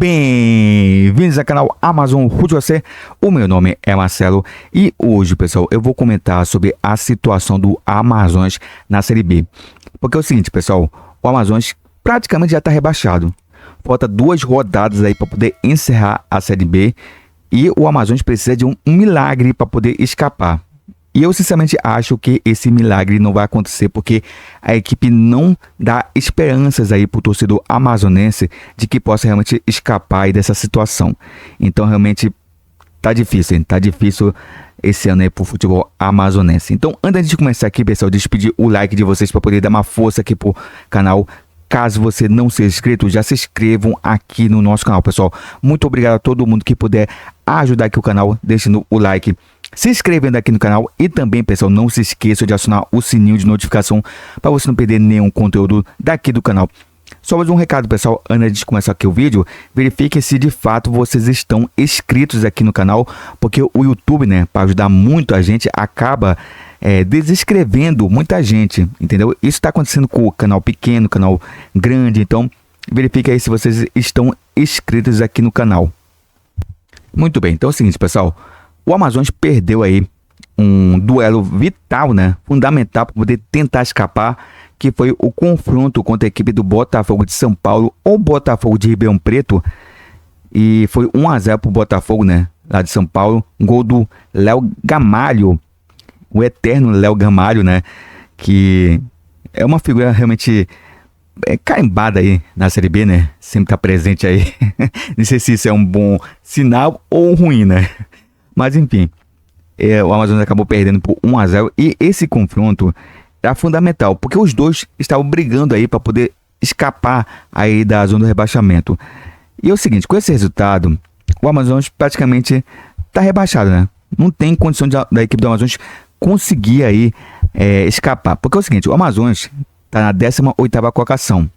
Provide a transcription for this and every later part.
Bem-vindos ao canal Amazon Futebol C. O meu nome é Marcelo e hoje, pessoal, eu vou comentar sobre a situação do Amazonas na Série B. Porque é o seguinte, pessoal, o Amazonas praticamente já está rebaixado. Falta 2 rodadas aí para poder encerrar a Série B e o Amazonas precisa de um milagre para poder escapar. E eu sinceramente acho que esse milagre não vai acontecer porque a equipe não dá esperanças aí para o torcedor amazonense de que possa realmente escapar aí dessa situação. Então realmente tá difícil, hein? Tá difícil esse ano aí pro futebol amazonense. Então antes de começar aqui, pessoal, deixa eu pedir o like de vocês para poder dar uma força aqui pro canal. Caso você não seja inscrito, já se inscrevam aqui no nosso canal, pessoal. Muito obrigado a todo mundo que puder ajudar aqui o canal, deixando o like, se inscrevendo aqui no canal e também, pessoal, não se esqueça de acionar o sininho de notificação para você não perder nenhum conteúdo daqui do canal. Só mais um recado, pessoal, antes de começar aqui o vídeo, verifique se de fato vocês estão inscritos aqui no canal, porque o YouTube, né, para ajudar muito a gente, acaba desinscrevendo muita gente, entendeu? Isso está acontecendo com o canal pequeno, canal grande, então verifique aí se vocês estão inscritos aqui no canal. Muito bem, então é o seguinte, pessoal, o Amazonas perdeu aí um duelo vital, né, fundamental para poder tentar escapar, que foi o confronto contra a equipe do Botafogo de São Paulo ou Botafogo de Ribeirão Preto, e foi 1-0 para o Botafogo, né, lá de São Paulo, um gol do Léo Gamalho, o eterno Léo Gamalho, né, que é uma figura realmente carimbada aí na Série B, né, sempre tá presente aí. Não sei se isso é um bom sinal ou ruim, né, mas enfim, o Amazonas acabou perdendo por 1-0 e esse confronto era fundamental, porque os dois estavam brigando aí para poder escapar aí da zona do rebaixamento. E é o seguinte, com esse resultado, o Amazonas praticamente tá rebaixado, né, não tem condição da equipe do Amazonas conseguir aí escapar, porque é o seguinte, o Amazonas está na 18ª colocação,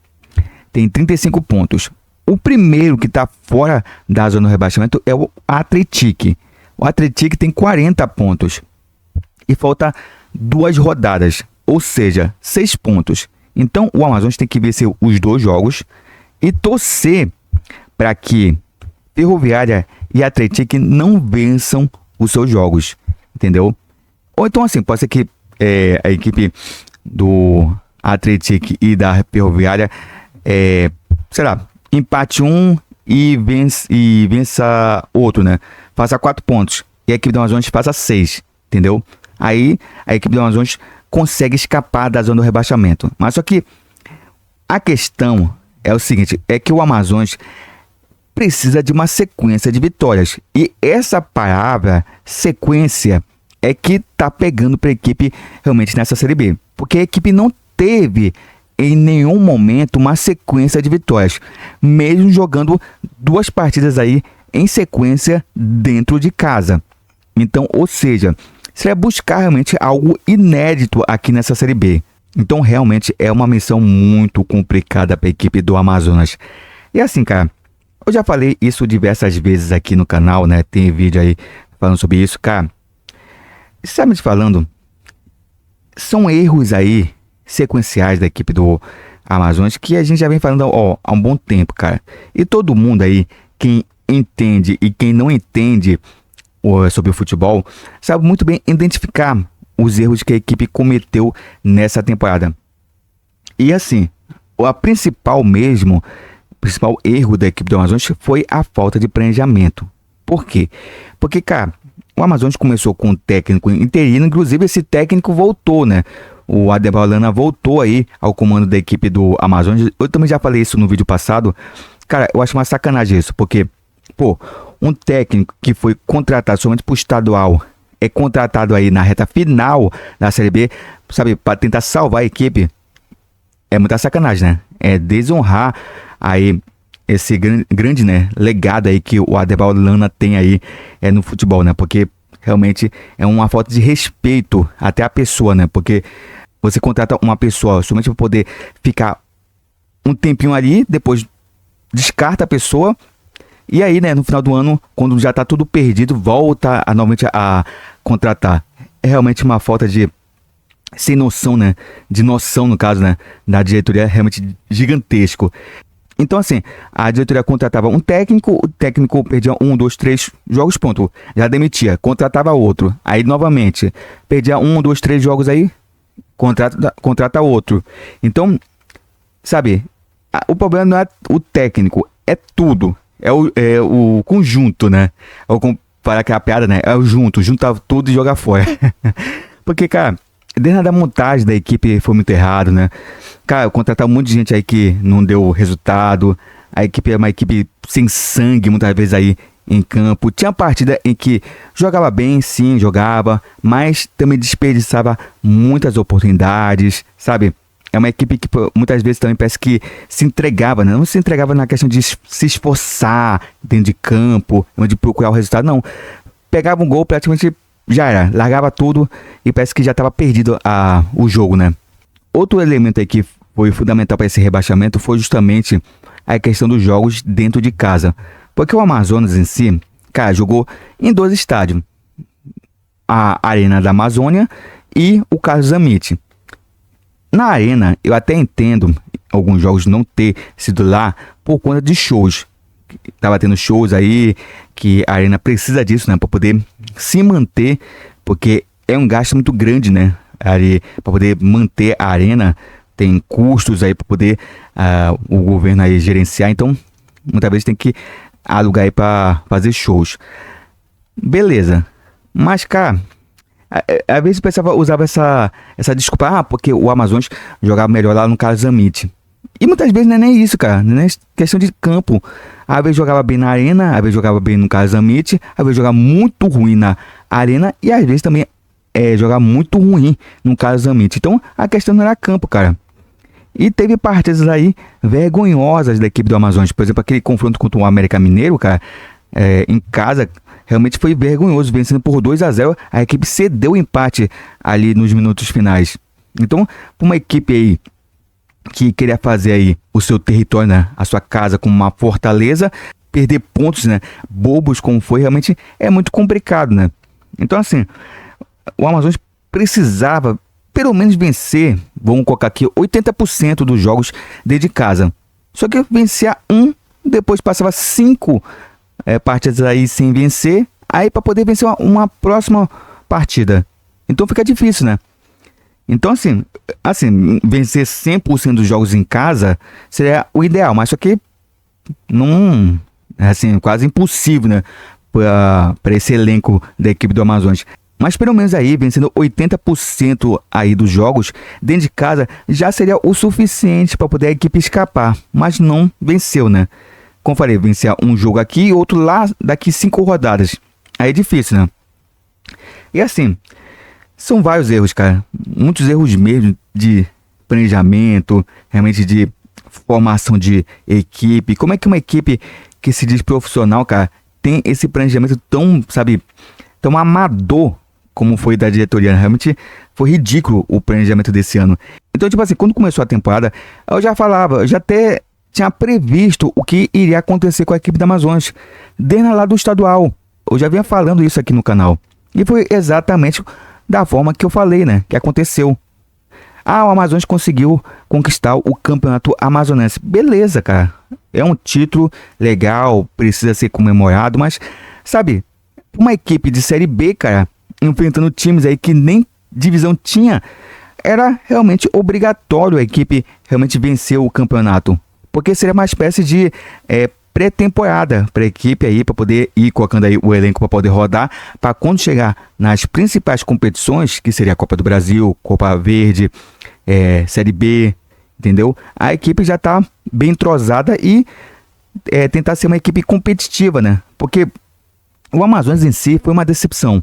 tem 35 pontos. O primeiro que está fora da zona do rebaixamento é o Atlético. O Atlético tem 40 pontos e falta 2 rodadas, ou seja, 6 pontos. Então o Amazonas tem que vencer os 2 jogos e torcer para que Ferroviária e Atlético não vençam os seus jogos, entendeu? Ou então assim, pode ser que a equipe do Atlético e da Ferroviária, sei lá, empate um e vença outro, né? Faça 4 pontos e a equipe do Amazonas faça 6, entendeu? Aí a equipe do Amazonas consegue escapar da zona do rebaixamento. Mas só que a questão é o seguinte, é que o Amazonas precisa de uma sequência de vitórias. E essa palavra, sequência, é que tá pegando para a equipe realmente nessa Série B. Porque a equipe não teve em nenhum momento uma sequência de vitórias, mesmo jogando 2 partidas aí em sequência dentro de casa. Então, ou seja, seria buscar realmente algo inédito aqui nessa Série B. Então, realmente é uma missão muito complicada para a equipe do Amazonas. E assim, cara, eu já falei isso diversas vezes aqui no canal, né? Tem vídeo aí falando sobre isso, cara. Sinceramente falando, são erros aí sequenciais da equipe do Amazonas que a gente já vem falando há um bom tempo, cara. E todo mundo aí, quem entende e quem não entende sobre o futebol, sabe muito bem identificar os erros que a equipe cometeu nessa temporada. E assim, o principal erro da equipe do Amazonas foi a falta de planejamento. Por quê? Porque, cara, o Amazonas começou com um técnico interino, inclusive esse técnico voltou, né? O Adebal Lana voltou aí ao comando da equipe do Amazonas. Eu também já falei isso no vídeo passado. Cara, eu acho uma sacanagem isso, porque, pô, um técnico que foi contratado somente pro estadual é contratado aí na reta final da Série B, sabe, para tentar salvar a equipe. É muita sacanagem, né? É desonrar aí esse grande, né, legado aí que o Adebal Lana tem aí no futebol, né? Porque realmente é uma falta de respeito até a pessoa, né? Porque você contrata uma pessoa somente para poder ficar um tempinho ali, depois descarta a pessoa e aí, né, no final do ano, quando já tá tudo perdido, volta novamente a contratar. É realmente uma falta de sem noção, né? De noção, no caso, né? Da diretoria, realmente gigantesco. Então, assim, a diretoria contratava um técnico, o técnico perdia 1, 2, 3 jogos, ponto. Já demitia, contratava outro. Aí, novamente, perdia 1, 2, 3 jogos aí, contrata outro. Então, sabe, o problema não é o técnico, é tudo. É o conjunto, né? Para aquela piada, né? É o junto, junta tudo e joga fora. Porque, cara, desde a montagem da equipe foi muito errado, né? Cara, contratar um monte de gente aí que não deu resultado. A equipe é uma equipe sem sangue, muitas vezes aí em campo. Tinha partida em que jogava bem, sim, jogava, mas também desperdiçava muitas oportunidades, sabe? É uma equipe que muitas vezes também parece que se entregava, né? Não se entregava na questão de se esforçar dentro de campo, de procurar o resultado, não. Pegava um gol, praticamente já era, largava tudo e parece que já estava perdido o jogo, né? Outro elemento aí que foi fundamental para esse rebaixamento foi justamente a questão dos jogos dentro de casa. Porque o Amazonas em si, cara, jogou em 2 estádios. A Arena da Amazônia e o Carlos Zammit. Na Arena, eu até entendo alguns jogos não ter sido lá por conta de shows. Tava tendo shows aí, que a Arena precisa disso, né? Para poder se manter, porque é um gasto muito grande, né? Para poder manter a Arena, tem custos aí para poder o governo aí gerenciar. Então, muitas vezes tem que alugar aí para fazer shows. Beleza. Mas, cara, às vezes o pessoal usava essa desculpa, porque o Amazonas jogava melhor lá no Carlos Zammit. E muitas vezes não é nem isso, cara, não é questão de campo. Às vezes jogava bem na Arena, às vezes jogava bem no Carlos Zammit, às vezes jogava muito ruim na Arena e às vezes também jogar muito ruim no Carlos Zammit. Então a questão não era campo, cara. E teve partidas aí vergonhosas da equipe do Amazonas. Por exemplo, aquele confronto contra o América Mineiro, cara, em casa, realmente foi vergonhoso, vencendo por 2-0. A equipe cedeu o empate ali nos minutos finais. Então, para uma equipe aí que queria fazer aí o seu território, né, a sua casa como uma fortaleza, perder pontos, né, bobos como foi, realmente é muito complicado, né? Então, assim, o Amazonas precisava pelo menos vencer, vamos colocar aqui, 80% dos jogos dentro de casa. Só que vencia depois passava 5 partidas aí sem vencer, aí para poder vencer uma próxima partida. Então fica difícil, né? Então assim, vencer 100% dos jogos em casa seria o ideal, mas só que não, assim, quase impossível, né? Para esse elenco da equipe do Amazonas. Mas pelo menos aí, vencendo 80% aí dos jogos dentro de casa, já seria o suficiente para poder a equipe escapar. Mas não venceu, né? Como falei, vencer um jogo aqui e outro lá daqui 5 rodadas. Aí é difícil, né? E assim, são vários erros, cara. Muitos erros mesmo de planejamento, realmente de formação de equipe. Como é que uma equipe que se diz profissional, cara, tem esse planejamento tão, sabe, tão amador como foi da diretoria? Realmente foi ridículo o planejamento desse ano. Então, tipo assim, quando começou a temporada, eu já falava, eu já até tinha previsto o que iria acontecer com a equipe da Amazonas, desde lá do estadual. Eu já vinha falando isso aqui no canal. E foi exatamente da forma que eu falei, né? Que aconteceu. O Amazonas conseguiu conquistar o campeonato amazonense. Beleza, cara. É um título legal, precisa ser comemorado, mas, sabe, uma equipe de Série B, cara, enfrentando times aí que nem divisão tinha, era realmente obrigatório a equipe realmente vencer o campeonato. Porque seria uma espécie de pré-temporada para a equipe aí, para poder ir colocando aí o elenco para poder rodar, para quando chegar nas principais competições, que seria a Copa do Brasil, Copa Verde, Série B, entendeu? A equipe já está bem entrosada e tentar ser uma equipe competitiva, né? Porque o Amazonas em si foi uma decepção,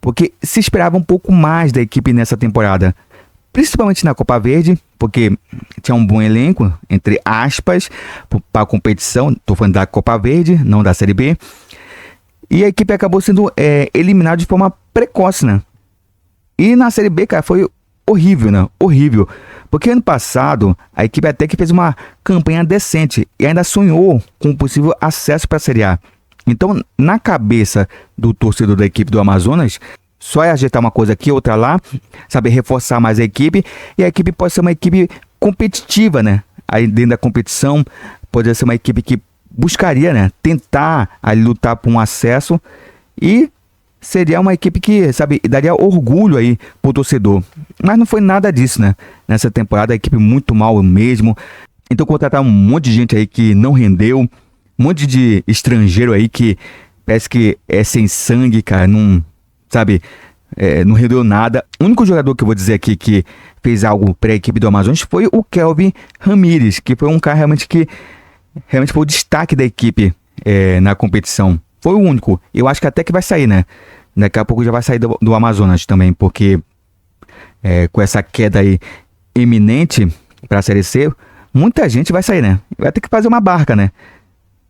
porque se esperava um pouco mais da equipe nessa temporada, principalmente na Copa Verde, porque tinha um bom elenco, entre aspas, para a competição. Estou falando da Copa Verde, não da Série B. E a equipe acabou sendo eliminada de forma precoce, né? E na Série B, cara, foi horrível, né? Horrível. Porque ano passado, a equipe até que fez uma campanha decente e ainda sonhou com um possível acesso para a Série A. Então, na cabeça do torcedor da equipe do Amazonas, só é ajeitar uma coisa aqui, outra lá, saber reforçar mais a equipe, e a equipe pode ser uma equipe competitiva, né? aí dentro da competição, poderia ser uma equipe que buscaria, né, tentar aí lutar por um acesso e seria uma equipe que, sabe, daria orgulho aí pro torcedor. Mas não foi nada disso, né? Nessa temporada a equipe muito mal mesmo. Então contrataram um monte de gente aí que não rendeu, um monte de estrangeiro aí que parece que é sem sangue, cara, não, sabe, não rendeu nada. O único jogador que eu vou dizer aqui que fez algo para a equipe do Amazonas foi o Kelvin Ramírez, que foi um cara realmente que foi o destaque da equipe na competição. Foi o único. Eu acho que até que vai sair, né? Daqui a pouco já vai sair do Amazonas também, porque com essa queda aí iminente para a Série C, muita gente vai sair, né? Vai ter que fazer uma barca, né?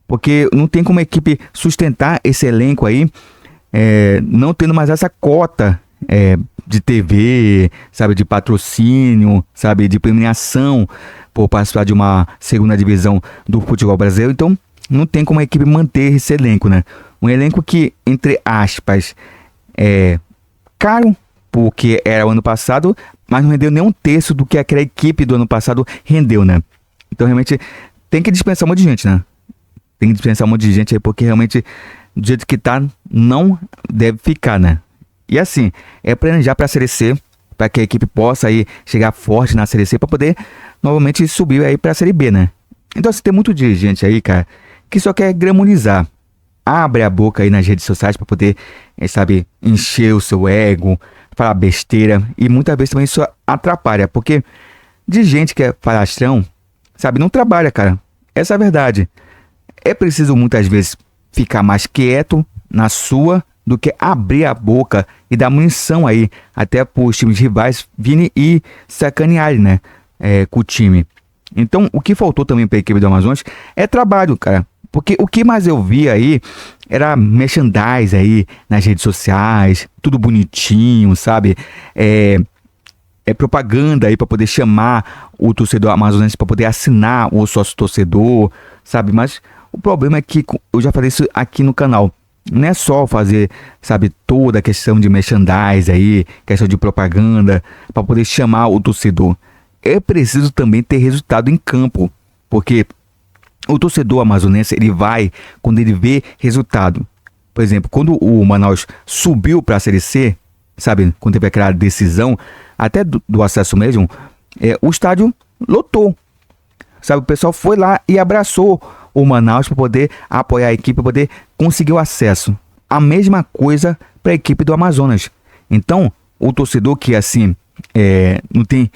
Porque não tem como a equipe sustentar esse elenco aí, não tendo mais essa cota de TV, sabe, de patrocínio, sabe, de premiação por participar de uma segunda divisão do futebol brasileiro. Então, não tem como a equipe manter esse elenco, né? Um elenco que, entre aspas, é caro, porque era o ano passado, mas não rendeu nem um terço do que aquela equipe do ano passado rendeu, né? Então, realmente, tem que dispensar um monte de gente, né? Tem que dispensar um monte de gente aí, porque realmente, do jeito que tá, não deve ficar, né? E assim, planejar para a Série C, para que a equipe possa aí chegar forte na Série C, para poder novamente subir aí para a Série B, né? Então, assim, tem muito dirigente aí, cara, que só quer gramonizar. Abre a boca aí nas redes sociais para poder, sabe, encher o seu ego, falar besteira. E muitas vezes também isso atrapalha, porque de gente que é falastrão, sabe, não trabalha, cara. Essa é a verdade. É preciso muitas vezes ficar mais quieto na sua do que abrir a boca e dar munição aí até para os times rivais virem e sacanearem, né, com o time. Então, o que faltou também para a equipe do Amazonas é trabalho, cara. Porque o que mais eu vi aí era merchandise aí nas redes sociais, tudo bonitinho, sabe? Propaganda aí para poder chamar o torcedor amazonense para poder assinar o sócio torcedor, sabe? Mas o problema é que, eu já falei isso aqui no canal, não é só fazer, sabe, toda a questão de merchandise aí, questão de propaganda, para poder chamar o torcedor. É preciso também ter resultado em campo, porque o torcedor amazonense, ele vai quando ele vê resultado. Por exemplo, quando o Manaus subiu para a Série C, sabe, quando teve aquela decisão, até do acesso mesmo, o estádio lotou. Sabe, o pessoal foi lá e abraçou o Manaus para poder apoiar a equipe, para poder conseguir o acesso. A mesma coisa para a equipe do Amazonas. Então, o torcedor que assim não tem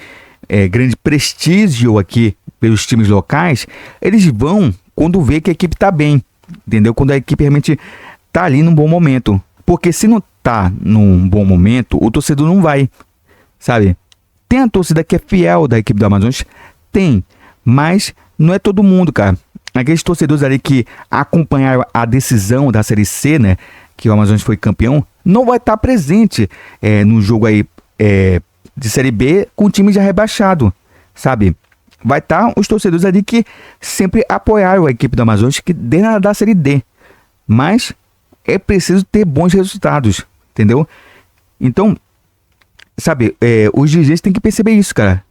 grande prestígio aqui pelos times locais, eles vão quando vê que a equipe está bem, entendeu? Quando a equipe realmente está ali num bom momento. Porque se não está num bom momento, o torcedor não vai, sabe? Tem a torcida que é fiel da equipe do Amazonas? Tem, mas não é todo mundo, cara. Aqueles torcedores ali que acompanharam a decisão da Série C, né, que o Amazonas foi campeão, não vai estar presente no jogo aí de Série B com o time já rebaixado, sabe? Vai estar os torcedores ali que sempre apoiaram a equipe do Amazonas, que desde da Série D. Mas é preciso ter bons resultados, entendeu? Então, sabe, os dirigentes têm que perceber isso, cara.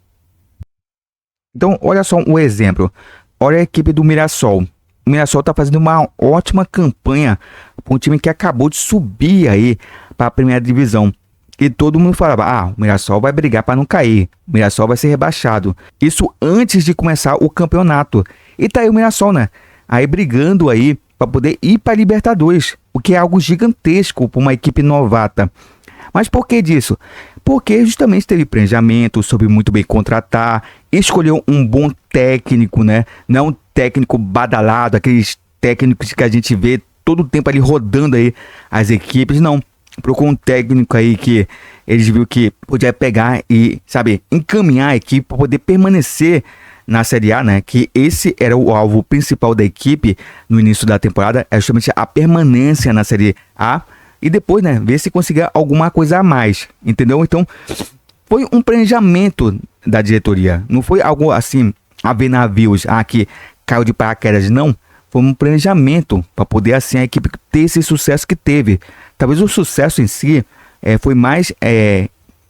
Então, olha só um exemplo. Olha a equipe do Mirassol. O Mirassol está fazendo uma ótima campanha para um time que acabou de subir aí para a primeira divisão. E todo mundo falava, o Mirassol vai brigar para não cair. O Mirassol vai ser rebaixado. Isso antes de começar o campeonato. E tá aí o Mirassol, né? Aí brigando aí para poder ir para Libertadores. O que é algo gigantesco para uma equipe novata. Mas por que disso? Porque justamente teve planejamento, soube muito bem contratar, escolheu um bom técnico, né? Não é um técnico badalado, aqueles técnicos que a gente vê todo o tempo ali rodando aí as equipes, não. Procurou um técnico aí que eles viram que podia pegar e, sabe, encaminhar a equipe para poder permanecer na Série A, né? Que esse era o alvo principal da equipe no início da temporada, é justamente a permanência na Série A. E depois, né, ver se conseguia alguma coisa a mais, entendeu? Então, foi um planejamento da diretoria. Não foi algo assim, a ver navios, que caiu de paraquedas, não. Foi um planejamento para poder, assim, a equipe ter esse sucesso que teve. Talvez o sucesso em si foi mais,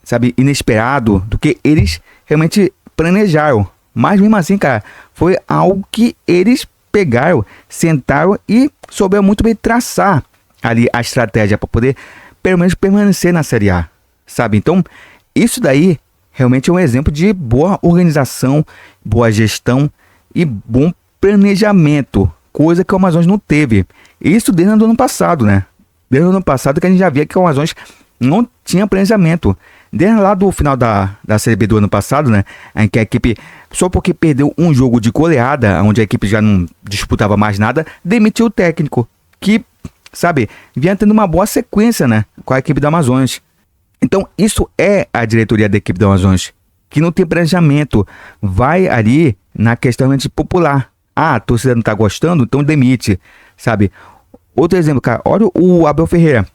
sabe, inesperado do que eles realmente planejaram. Mas mesmo assim, cara, foi algo que eles pegaram, sentaram e souberam muito bem traçar ali a estratégia para poder pelo menos permanecer na Série A, sabe? Então, isso daí realmente é um exemplo de boa organização, boa gestão e bom planejamento, coisa que o Amazonas não teve. Isso desde o ano passado, né? Desde o ano passado que a gente já via que o Amazonas não tinha planejamento. Desde lá do final da Série B do ano passado, né? Em que a equipe, só porque perdeu um jogo de goleada, onde a equipe já não disputava mais nada, demitiu o técnico, que, sabe, vinha tendo uma boa sequência, né? Com a equipe do Amazonas. Então, isso é a diretoria da equipe do Amazonas, que não tem planejamento. Vai ali na questão popular. Ah, a torcida não tá gostando, então demite, sabe? Outro exemplo, cara, olha o Abel Ferreira.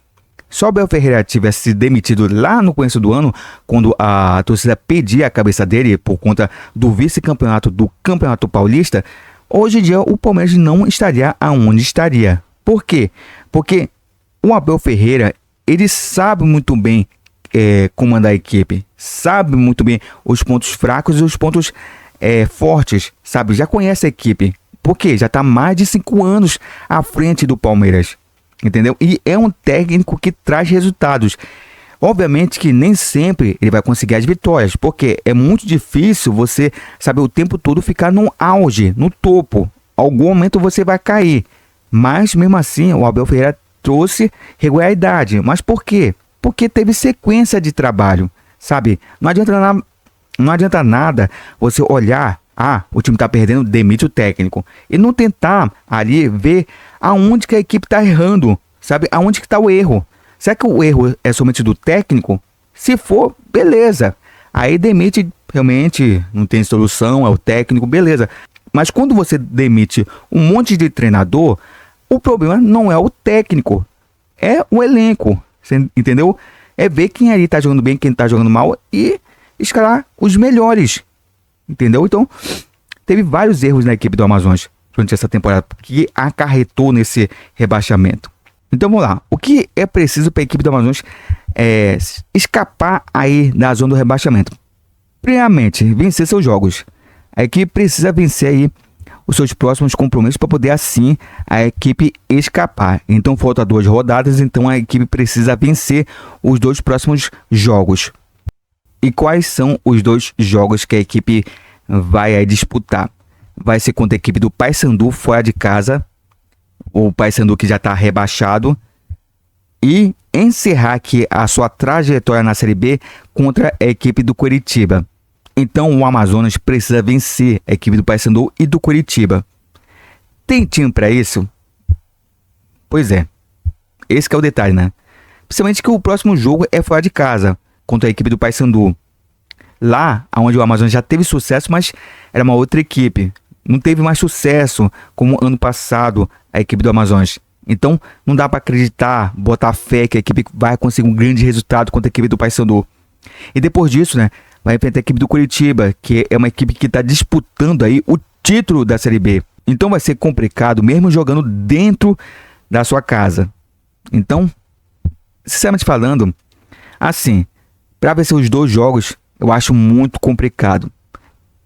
Se o Abel Ferreira tivesse se demitido lá no começo do ano, quando a torcida pedia a cabeça dele por conta do vice-campeonato do Campeonato Paulista, hoje em dia o Palmeiras não estaria aonde estaria. Por quê? Porque o Abel Ferreira, ele sabe muito bem comandar a equipe, sabe muito bem os pontos fracos e os pontos fortes, sabe? Já conhece a equipe. Por quê? Já está mais de 5 anos à frente do Palmeiras. Entendeu? E é um técnico que traz resultados. Obviamente que nem sempre ele vai conseguir as vitórias, porque é muito difícil você, sabe, o tempo todo ficar no auge, no topo. Algum momento você vai cair. Mas mesmo assim, o Abel Ferreira trouxe regularidade. Mas por quê? Porque teve sequência de trabalho, sabe? Não adianta nada você olhar, o time está perdendo, demite o técnico. E não tentar ali ver aonde que a equipe está errando, sabe? Aonde que está o erro. Será que o erro é somente do técnico? Se for, beleza. Aí demite, realmente não tem solução, é o técnico, beleza. Mas quando você demite um monte de treinador, o problema não é o técnico, é o elenco. Você entendeu? É ver quem ali está jogando bem, quem está jogando mal e escalar os melhores. Entendeu? Então, teve vários erros na equipe do Amazonas durante essa temporada que acarretou nesse rebaixamento. Então, vamos lá. O que é preciso para a equipe do Amazonas escapar aí da zona do rebaixamento? Primeiramente, vencer seus jogos. A equipe precisa vencer aí os seus próximos compromissos para poder, assim, a equipe escapar. Então, falta 2 rodadas, então a equipe precisa vencer os 2 próximos jogos. E quais são os 2 jogos que a equipe vai disputar? Vai ser contra a equipe do Paysandu fora de casa, o Paysandu que já está rebaixado, e encerrar aqui a sua trajetória na Série B contra a equipe do Coritiba. Então o Amazonas precisa vencer a equipe do Paysandu e do Coritiba. Tem time para isso? Pois é, esse que é o detalhe, né? Principalmente que o próximo jogo é fora de casa, contra a equipe do Paysandu. Lá, onde o Amazonas já teve sucesso, mas era uma outra equipe. Não teve mais sucesso como ano passado a equipe do Amazonas. Então, não dá para acreditar, botar fé que a equipe vai conseguir um grande resultado contra a equipe do Paysandu. E depois disso, né, vai enfrentar a equipe do Coritiba, que é uma equipe que está disputando aí o título da Série B. Então vai ser complicado, mesmo jogando dentro da sua casa. Então, sinceramente falando, assim, para vencer os 2 jogos, eu acho muito complicado.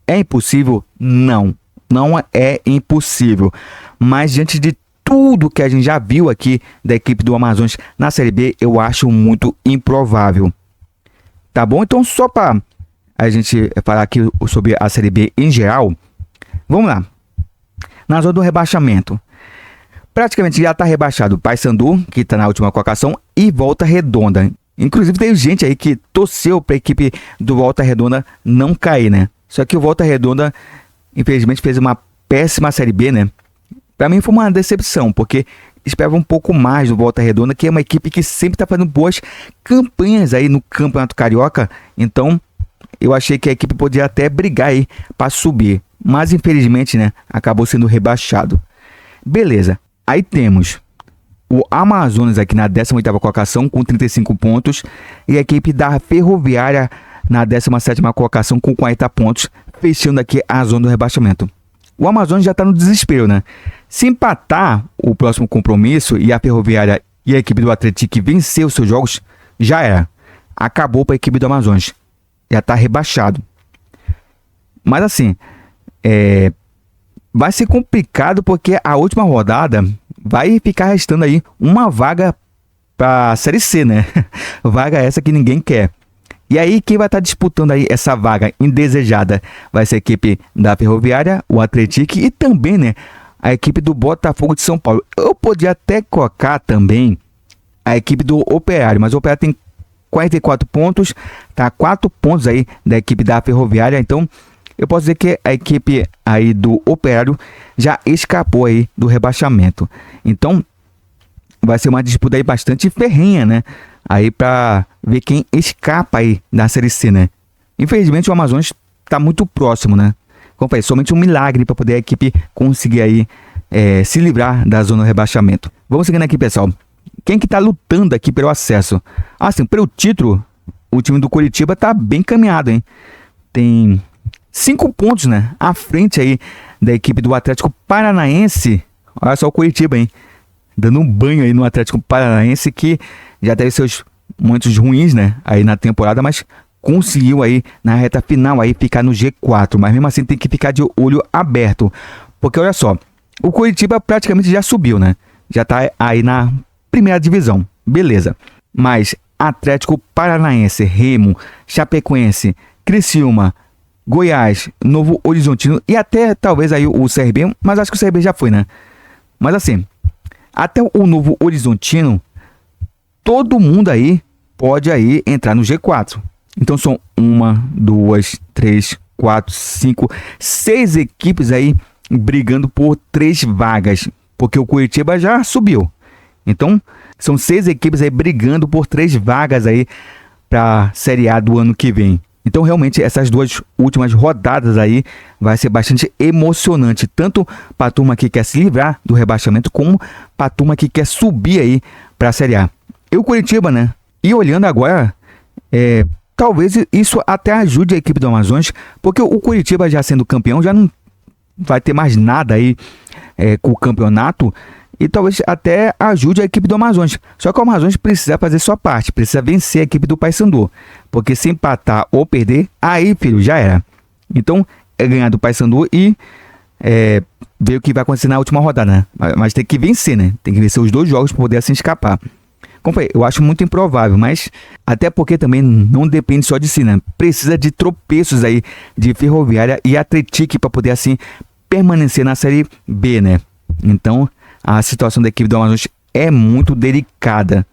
É impossível? Não. Não é impossível. Mas diante de tudo que a gente já viu aqui da equipe do Amazonas na Série B, eu acho muito improvável. Tá bom? Então, só para a gente falar aqui sobre a Série B em geral, vamos lá. Na zona do rebaixamento, praticamente já está rebaixado o Paysandu, que está na última colocação, e Volta Redonda. Inclusive, tem gente aí que torceu para a equipe do Volta Redonda não cair, né? Só que o Volta Redonda, infelizmente, fez uma péssima Série B, né? Para mim foi uma decepção, porque esperava um pouco mais do Volta Redonda, que é uma equipe que sempre está fazendo boas campanhas aí no Campeonato Carioca. Então, eu achei que a equipe podia até brigar aí para subir. Mas, infelizmente, né, acabou sendo rebaixado. Beleza. Aí temos o Amazonas aqui na 18ª colocação com 35 pontos e a equipe da Ferroviária na 17ª colocação com 40 pontos, fechando aqui a zona do rebaixamento. O Amazonas já está no desespero, né? Se empatar o próximo compromisso e a Ferroviária e a equipe do Atlético vencer os seus jogos, já era. Acabou para a equipe do Amazonas. Já está rebaixado. Mas assim, vai ser complicado porque a última rodada vai ficar restando aí uma vaga para a Série C, né? Vaga essa que ninguém quer. E aí, quem vai estar disputando aí essa vaga indesejada vai ser a equipe da Ferroviária, o Atlético e também, né, a equipe do Botafogo de São Paulo. Eu podia até colocar também a equipe do Operário, mas o Operário tem 44 pontos, tá 4 pontos aí da equipe da Ferroviária, então eu posso dizer que a equipe aí do Operário já escapou aí do rebaixamento. Então, vai ser uma disputa aí bastante ferrenha, né? Aí para ver quem escapa aí da Série C, né? Infelizmente o Amazonas está muito próximo, né? Como falei, somente um milagre para poder a equipe conseguir aí se livrar da zona do rebaixamento. Vamos seguindo aqui, pessoal. Quem que tá lutando aqui pelo acesso? Assim, pelo título, o time do Curitiba tá bem caminhado, hein? Tem 5 pontos, né? À frente aí da equipe do Atlético Paranaense. Olha só o Curitiba, hein? Dando um banho aí no Atlético Paranaense, que já teve seus momentos ruins, né, aí na temporada, mas conseguiu aí na reta final aí ficar no G4, mas mesmo assim tem que ficar de olho aberto, porque olha só, o Curitiba praticamente já subiu, né, já tá aí na primeira divisão, beleza, mas Atlético Paranaense, Remo, Chapecoense, Criciúma, Goiás, Novo Horizontino e até talvez aí o CRB, mas acho que o CRB já foi, né, mas assim, até o Novo Horizontino, todo mundo aí pode aí entrar no G4. Então são 1, 2, 3, 4, 5, 6 equipes aí brigando por 3 vagas, porque o Curitiba já subiu. Então são 6 equipes aí brigando por 3 vagas aí para a Série A do ano que vem. Então realmente essas 2 últimas rodadas aí vai ser bastante emocionante, tanto para a turma que quer se livrar do rebaixamento, como para a turma que quer subir aí para a Série A. E o Curitiba, né? E olhando agora, talvez isso até ajude a equipe do Amazonas, porque o Curitiba já sendo campeão já não vai ter mais nada aí com o campeonato, e talvez até ajude a equipe do Amazonas. Só que o Amazonas precisa fazer sua parte, precisa vencer a equipe do Paysandu, porque se empatar ou perder, aí, filho, já era. Então, é ganhar do Paysandu e ver o que vai acontecer na última rodada, né? Mas tem que vencer, né? Tem que vencer os 2 jogos para poder assim escapar. Como falei, eu acho muito improvável, mas até porque também não depende só de si, né? Precisa de tropeços aí de Ferroviária e Atlético para poder assim permanecer na Série B, né? Então, a situação da equipe do Amazonas é muito delicada.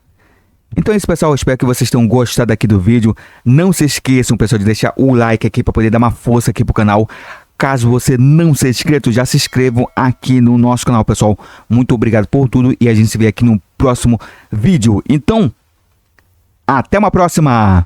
Então é isso, pessoal. Eu espero que vocês tenham gostado aqui do vídeo. Não se esqueçam, pessoal, de deixar o like aqui para poder dar uma força aqui pro canal. Caso você não seja inscrito, já se inscrevam aqui no nosso canal, pessoal. Muito obrigado por tudo e a gente se vê aqui no próximo vídeo. Então, até uma próxima!